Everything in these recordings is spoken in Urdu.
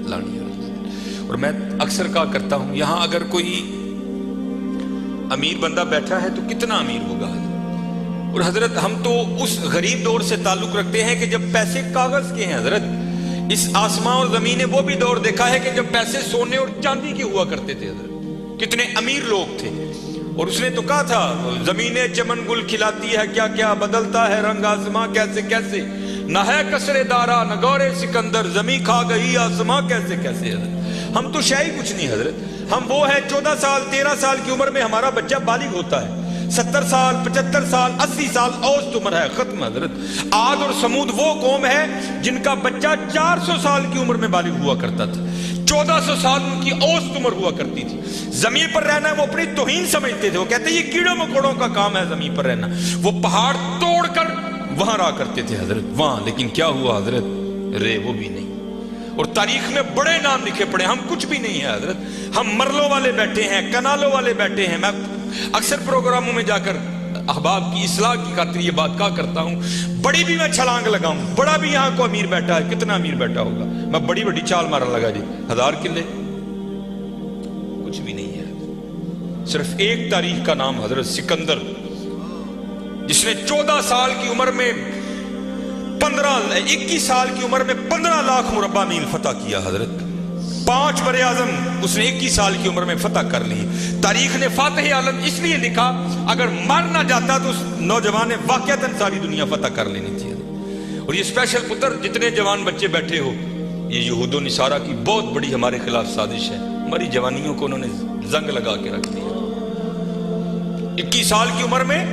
لانی ہے۔ اور میں اکثر کہا کرتا ہوں یہاں اگر کوئی امیر بندہ بیٹھا ہے تو کتنا امیر ہوگا حضرت، اور حضرت ہم تو اس غریب دور سے تعلق رکھتے ہیں کہ جب پیسے کاغذ کے ہیں حضرت۔ اس آسمان اور زمین نے وہ بھی دور دیکھا ہے کہ جب پیسے سونے اور چاندی کے ہوا کرتے تھے حضرت، کتنے امیر لوگ تھے۔ اور اس نے تو کہا تھا زمینیں چمن گل کھلاتی ہے کیا کیا، بدلتا ہے رنگ آسماں کیسے کیسے، نہ ہے کسرے دارا نہ گورے سکندر، زمین کھا گئی آسماں کیسے کیسے۔ حضرت ہم تو شاہی کچھ نہیں حضرت، ہم وہ ہے 14 سال 13 سال کی عمر میں ہمارا بچہ بالغ ہوتا ہے، 70 سال 75 سال 80 سال اوسط عمر ہے، ختم حضرت۔ عاد اور سمود وہ قوم ہے جن کا بچہ 400 سال کی عمر میں بالغ ہوا کرتا تھا، 1400 سال ان کی اوسط عمر ہوا کرتی تھی۔ زمین پر رہنا وہ اپنی توہین سمجھتے تھے، وہ کہتے ہیں یہ کیڑوں مکوڑوں کا کام ہے زمین پر رہنا۔ وہ پہاڑ توڑ کر وہاں رہا کرتے تھے حضرت وہاں، لیکن کیا ہوا حضرت، رے وہ بھی نہیں۔ اور تاریخ میں بڑے نام لکھے پڑے، ہم کچھ بھی نہیں ہے حضرت، ہم مرلوں والے بیٹھے ہیں، کنالوں والے بیٹھے ہیں۔ میں اکثر پروگراموں میں جا کر احباب کی اصلاح کی خاطر یہ بات کہا کرتا ہوں، بڑی بھی میں چھلانگ لگاؤں، بڑا بھی یہاں کو امیر بیٹھا ہے، کتنا امیر بیٹھا ہوگا، میں بڑی بڑی چال مارن لگا جی 1000 کلے، کچھ بھی نہیں ہے۔ صرف ایک تاریخ کا نام حضرت سکندر، جس نے 14 سال کی عمر میں 21 سال کی عمر میں 15 لاکھ مربع میل فتح کیا حضرت، 5 بر اعظم اس نے 21 سال کی عمر میں فتح کر لی۔ تاریخ نے فاتح عالم اس لیے لکھا، اگر مر نہ جاتا تو اس نوجوان نے واقعتاً ساری دنیا فتح کر لینی تھی۔ اور یہ اسپیشل پتر جتنے جوان بچے بیٹھے ہو، یہ یہود و نصارہ کی بہت بڑی ہمارے خلاف سازش ہے، ہماری جوانیوں کو انہوں نے زنگ لگا کے رکھ دیا۔ 21 سال کی عمر میں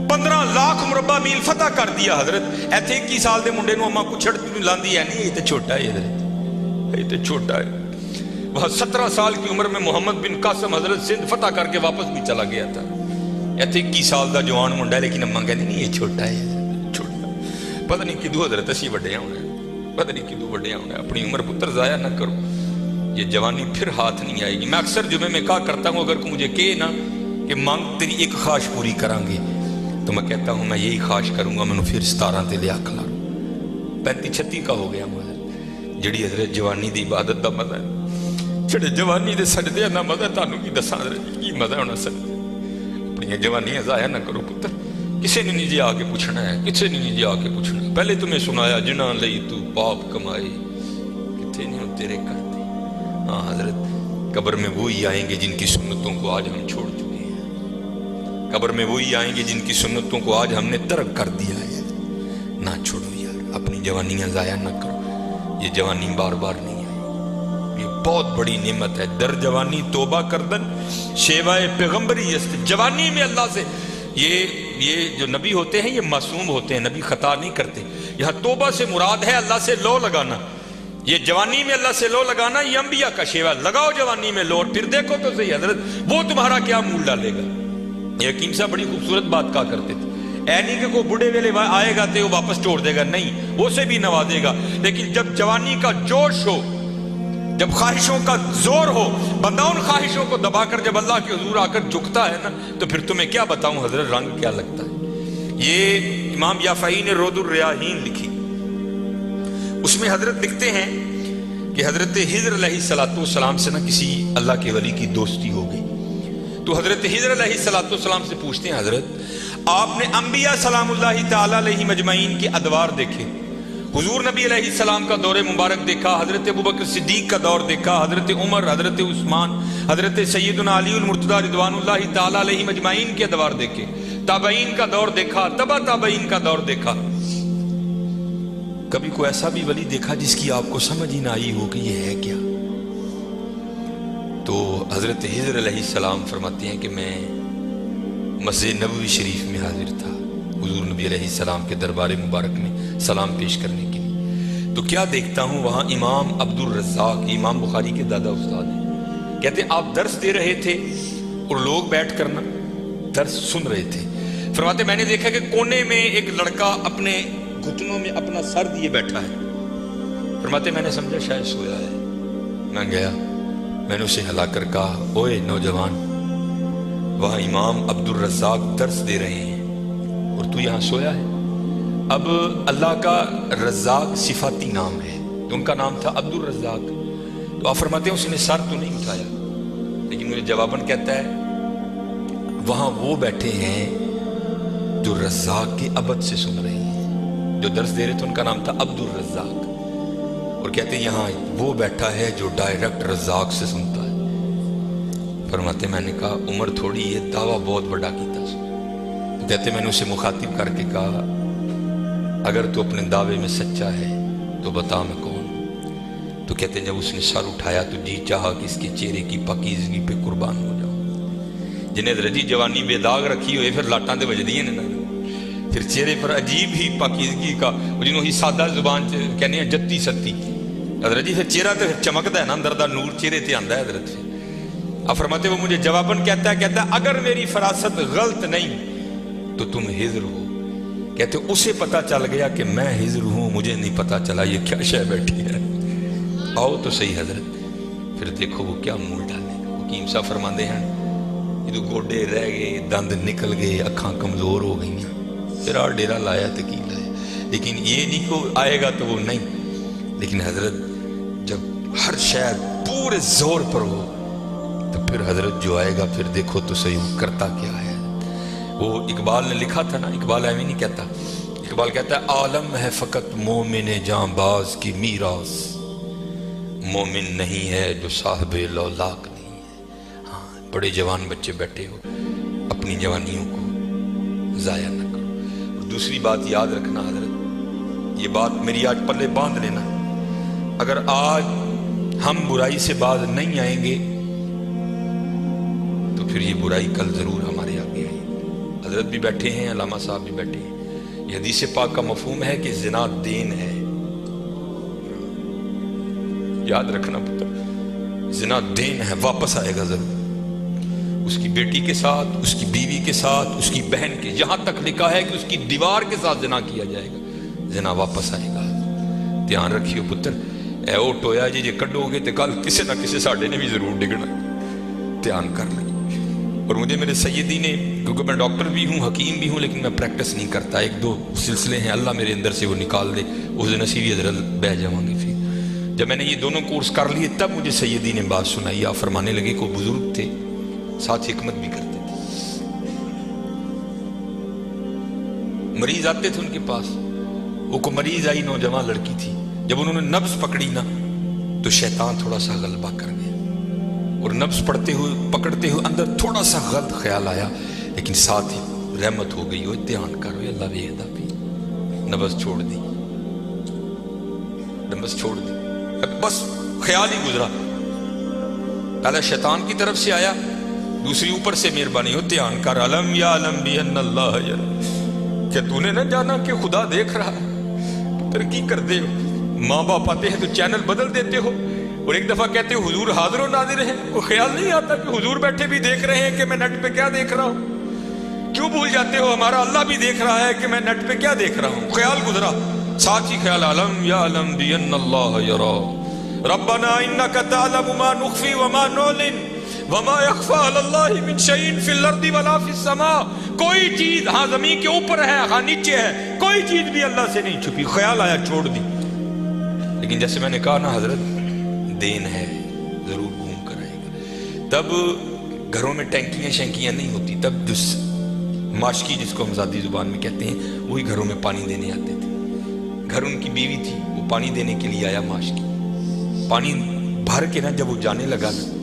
15 لاکھ مربع میل فتح کر دیا حضرت۔ ایتھے 21 سال دے منڈے نو اما کچھڑ لاندی ہے نہیں، یہ تو چھوٹا ہے حضرت، یہ تو چھوٹا ہے۔ وہاں 17 سال کی عمر میں محمد بن قاسم حضرت سندھ فتح کر کے واپس بھی چلا گیا تھا۔ ایتھے 21 سال دا جوان منڈا ہے، لیکن اما کہتے نہیں یہ چھوٹا ہے، چھوٹا، پتہ نہیں کدو حضرت اسی وڈے ہونا ہے، پتہ نہیں کدو وڈے ہونا ہے۔ اپنی عمر پتر ضائع نہ کرو، یہ جوانی پھر ہاتھ نہیں آئے گی۔ میں اکثر جمعے میں کہا کرتا ہوں اگر کوئی مجھے کہے نا کہ مانگ تیری ایک خواہش پوری کریں گے، تو میں کہتا ہوں میں یہی خواہش کروں گا میں پھر 17 تے لیا کھلا 35-36 کا ہو گیا مجھے۔ جڑی حضرت جوانی دی عبادت دا مزہ ہے، جڑے جوانی دے سجدے دا مزہ ہے، تانوں کی دساں حضرت کی مزہ ہونا سجدے۔ اپنی جوانی ضائع نہ کرو پتر، کسے نے نہیں جی آ کے پوچھنا ہے، کسے نے نہیں جی آ کے پوچھنا ہے۔ پہلے تمہیں سنایا جنہاں لئی تو پاپ کمائے، کتنے نہیں تیرے کرتے۔ ہاں حضرت قبر میں وہی آئیں گے جن کی سنتوں کو آج ہم چھوڑ چکے ہیں، قبر میں وہی آئیں گے جن کی سنتوں کو آج ہم نے ترک کر دیا ہے۔ نہ چھوڑو یار، اپنی جوانیاں ضائع نہ کرو، یہ جوانی بار بار نہیں آئی، یہ بہت بڑی نعمت ہے۔ در جوانی توبہ کردن شیوائے پیغمبری است، جوانی میں اللہ سے یہ جو نبی ہوتے ہیں یہ معصوم ہوتے ہیں، نبی خطا نہیں کرتے۔ یہاں توبہ سے مراد ہے اللہ سے لو لگانا، یہ جوانی میں اللہ سے لو لگانا یہ انبیاء کا شیوا۔ لگاؤ جوانی میں لو اور پھر دیکھو تو صحیح حضرت وہ تمہارا کیا مول ڈالے گا۔ یہ حکیم صاحب بڑی خوبصورت بات کہا کرتے تھے، اے نہیں کہ کوئی بڑھے ویلے آئے گا تو وہ واپس چھوڑ دے گا، نہیں، اسے بھی نوازے گا، لیکن جب جوانی کا جوش ہو، جب خواہشوں کا زور ہو، بندہ ان خواہشوں کو دبا کر جب اللہ کے حضور آ کر جھکتا ہے نا، تو پھر تمہیں کیا بتاؤں حضرت رنگ کیا لگتا ہے۔ یہ امام یافعی نے رود الریاحین لکھی، اس میں حضرت لکھتے ہیں کہ حضرت حضر علیہ السلام سے نہ کسی اللہ کے ولی کی دوستی ہو گئی، تو حضرت حضر علیہ السلام سے پوچھتے ہیں حضرت آپ نے انبیاء سلام اللہ تعالی علیہ مجمعین کے ادوار دیکھے، حضور نبی علیہ السلام کا دور مبارک دیکھا، حضرت ابوبکر صدیق کا دور دیکھا، حضرت عمر، حضرت عثمان، حضرت سیدنا علی المرتضی رضوان اللہ تعالی علیہ مجمعین کے ادوار دیکھے، تابعین کا دور دیکھا، تبع تابعین کا دور دیکھا، کبھی کوئی ایسا بھی ولی دیکھا جس کی آپ کو سمجھ ہی نہ آئی ہو کہ یہ ہے کیا؟ تو حضرت حضر علیہ السلام فرماتے ہیں کہ میں مسجد نبوی شریف میں حاضر تھا حضور نبی علیہ السلام کے دربار مبارک میں سلام پیش کرنے کے لیے، تو کیا دیکھتا ہوں وہاں امام عبد الرزاق، امام بخاری کے دادا استاد ہیں، کہتے ہیں آپ درس دے رہے تھے اور لوگ بیٹھ کر نا درس سن رہے تھے، فرماتے میں نے دیکھا کہ کونے میں ایک لڑکا اپنے گھٹنوں میں اپنا سر دیے بیٹھا ہے، فرماتے میں نے سمجھا شاید سویا ہے، میں گیا، میں نے اسے ہلا کر کہا اوئے نوجوان، وہاں امام عبد الرزاق درس دے رہے ہیں اور تو یہاں سویا ہے۔ اب اللہ کا رزاق صفاتی نام ہے، تو ان کا نام تھا عبد الرزاق. تو آپ فرماتے ہیں اس نے سر تو نہیں اٹھایا, لیکن مجھے جواباً کہتا ہے وہاں وہ بیٹھے ہیں جو رزاق کے ابد سے سن رہے ہیں. جو درس دے رہے تھے ان کا نام تھا عبد الرزاق, اور کہتے ہیں یہاں وہ بیٹھا ہے جو ڈائریکٹ رزاق سے سنتا ہے. فرماتے میں نے کہا عمر تھوڑی یہ دعویٰ بہت بڑا کیتا. تو کہتے میں نے اسے مخاطب کر کے کہا اگر تو اپنے دعوے میں سچا ہے تو بتا میں کون. تو کہتے ہیں جب اس نے سر اٹھایا تو جی چاہا کہ اس کے چہرے کی پاکیزگی پہ قربان ہو جاؤ. جنہیں درجی جوانی بے داغ رکھی ہوئے پھر لاٹاں دے وجدی ہیں نا, پھر چہرے پر عجیب ہی پاکیزگی کا جنہوں ہی سادہ زبان کہنے ہیں جتی ستی حضرت جی. پھر چہرہ تو چمکتا ہے نا, اندر دا نور چہرے تے آندا ہے حضرت. آپ فرماتے وہ مجھے جواباً کہتا ہے اگر میری فراست غلط نہیں تو تم ہجر ہو. کہتے اسے پتا چل گیا کہ میں ہجر ہوں, مجھے نہیں پتا چلا یہ کیا شے بیٹھی ہے. آؤ تو صحیح حضرت. پھر دیکھو وہ کیا منہ ڈالے. حکیم صاحب فرماندے ہیں جدو گوڈے رہ گئے, دند نکل گئے, اکھاں کمزور ہو گئی, پھر آ ڈیرا لایا تو کی لایا. لیکن یہ نہیں کو آئے گا تو وہ نہیں. لیکن حضرت جب ہر شاید پورے زور پر ہو تو پھر حضرت جو آئے گا پھر دیکھو تو صحیح وہ کرتا کیا ہے. وہ اقبال نے لکھا تھا نا, اقبال ایویں نہیں کہتا. اقبال کہتا ہے عالم ہے فقط مومن جاں باز کی میراث, مومن نہیں ہے جو صاحب لولاک نہیں ہے. ہاں بڑے جوان بچے بیٹھے ہو, اپنی جوانیوں کو ضائع نہ کرو. اور دوسری بات یاد رکھنا حضرت, یہ بات میری آج پلے باندھ لینا, اگر آج ہم برائی سے باز نہیں آئیں گے تو پھر یہ برائی کل ضرور ہمارے آگے آئے. حضرت بھی بیٹھے ہیں, علامہ صاحب بھی بیٹھے ہیں. یہ حدیث پاک کا مفہوم ہے کہ زنا دین ہے. یاد رکھنا پتہ, زنا دین ہے, واپس آئے گا ضرور. اس کی بیٹی کے ساتھ, اس کی بیوی کے ساتھ, اس کی بہن کے, یہاں تک لکھا ہے کہ اس کی دیوار کے ساتھ زنا کیا جائے گا, زنا واپس آئے گا. دھیان رکھیو پتر, اے او ٹویا جی کڈو گے تو کل کسی نہ کسی ساڈے نے بھی ضرور ڈگنا. دھیان کر لیں. اور مجھے میرے سیدی نے, کیونکہ میں ڈاکٹر بھی ہوں, حکیم بھی ہوں, لیکن میں پریکٹس نہیں کرتا. ایک دو سلسلے ہیں, اللہ میرے اندر سے وہ نکال دے, اس دن اسی بھی حضرت بہ جاؤں گے. پھر جب میں نے یہ دونوں کورس کر لیے تب مجھے سیدی نے بات سنائی. آپ فرمانے لگے کوئی بزرگ تھے, ساتھ حکمت بھی کرتے تھے. مریض آتے تھے ان کے پاس, وہ کو مریض آئی, نوجوان لڑکی تھی. جب انہوں نے نبض پکڑی نا تو شیطان تھوڑا سا غلبہ کر گیا, اور نبض پڑھتے ہوئے پکڑتے ہوئے اندر تھوڑا سا غلط خیال آیا, لیکن ساتھ ہی رحمت ہو گئی. دھیان کرو اللہ ویکھدا بھی. نبض چھوڑ دی, نبض چھوڑ دی, بس خیال ہی گزرا. پہلا شیطان کی طرف سے آیا, دوسری اوپر سے مہربانی ہو. دھیان کر, علم یا علم بھی ان اللہ یرا, کہ تو نے نہ جانا کہ خدا دیکھ رہا ہے. پھر کی کر دے ہو, ماں باپ آتے ہیں تو چینل بدل دیتے ہو, اور ایک دفعہ کہتے ہو حضور حاضر و ناظر ہیں. وہ خیال نہیں آتا کہ حضور بیٹھے بھی دیکھ رہے ہیں کہ میں نیٹ پہ کیا دیکھ رہا ہوں. کیوں بھول جاتے ہو ہمارا اللہ بھی دیکھ رہا ہے کہ میں نیٹ پہ کیا دیکھ رہا ہوں. خیال گزرا, ساتھ ہی خیال علم یا علم بھی ان اللہ یرا, ربنا انک تعلم ما نخفی وما نعلن وما یخفی علی اللہ من شیء فی الارض ولا فی السماء. کوئی چیز ہاں زمین کے اوپر ہے, ہاں نیچے ہے, کوئی چیز بھی اللہ سے نہیں چھپی. خیال آیا, چھوڑ دی. لیکن جیسے میں نے کہا نا حضرت, دین ہے, ضرور گھوم کر آئے گا. تب گھروں میں ٹینکیاں شینکیاں نہیں ہوتی. تب جو ماشکی جس کو ہم ذاتی زبان میں کہتے ہیں وہی گھروں میں پانی دینے آتے تھے. گھر ان کی بیوی تھی, وہ پانی دینے کے لیے آیا. ماشکی پانی بھر کے نا جب وہ جانے لگا نا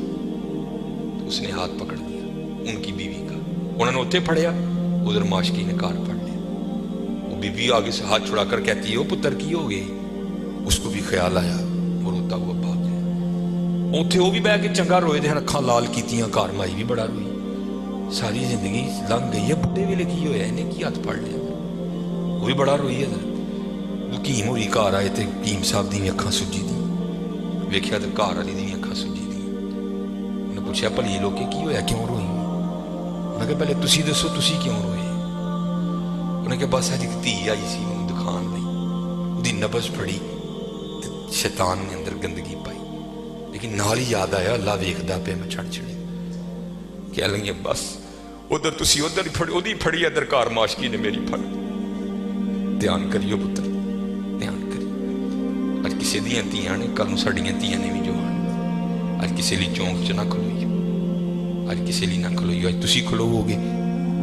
تو اس نے ہاتھ پکڑ دیا ان کی بیوی کا. انہوں نے اتنے پھڑیا, ادھر ماشکی نے کار پھڑ لیا. وہ بیوی آگے سے ہاتھ چھڑا کر کہتی ہے وہ پتر کی ہو گئی. اس کو بھی خیال آیا, وہ روتا ہوا بھاگ گیا. اتنے وہ بھی بہ کے چنگا روئے دے, اکھاں لال کیتیاں, گھر مائی بھی بڑا روئی. ساری زندگی لنگ گئی ہے, بڈھے ویلے کی ہویا, انہیں کی ہاتھ پھڑ لیا. وہ بھی بڑا روئی ہے. حکیم ہوئی گھر آئے تے حکیم صاحب دی اکھاں سجی دی, ویکھیا تے گھر والی دی اکھاں سجی دی. انہیں پوچھا بھلی لوگ کی ہویا, کیوں روئی؟ انہیں کہا پہلے تسی دسو تسی کیوں روئے؟ انہیں کہا بس اج ایک دھی آئی سی مینوں دکھان لئی, دی نبض پھڑی, شیطان نے اندر گندگی پائی. لیکن نال ہی یاد آیا اللہ ویکھدا پیا, میں چھڑ چھڑے کہہ لگی بس ادھر تسی ادھر اودی پھڑی, ادھر گھر ماشکی نے میری پھڑ. دھیان کریو پتر, دھیان کریو. اج کسی ਕਿਸੇ ਦੀਆਂ ਧੀਆਂ ਨੇ, ਕੱਲ ਨੂੰ ਸਾਡੀਆਂ ਧੀਆਂ ਨੇ ਵੀ ਜਵਾਨ। ਅੱਜ ਕਿਸੇ ਲਈ ਚੌਂਕ 'ਚ ਨਾ ਖਲੋਈਓ, ਅੱਜ ਕਿਸੇ ਲਈ ਨਾ ਖਲੋਈਓ। ਅੱਜ ਤੁਸੀਂ ਖਲੋਵੋਗੇ,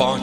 5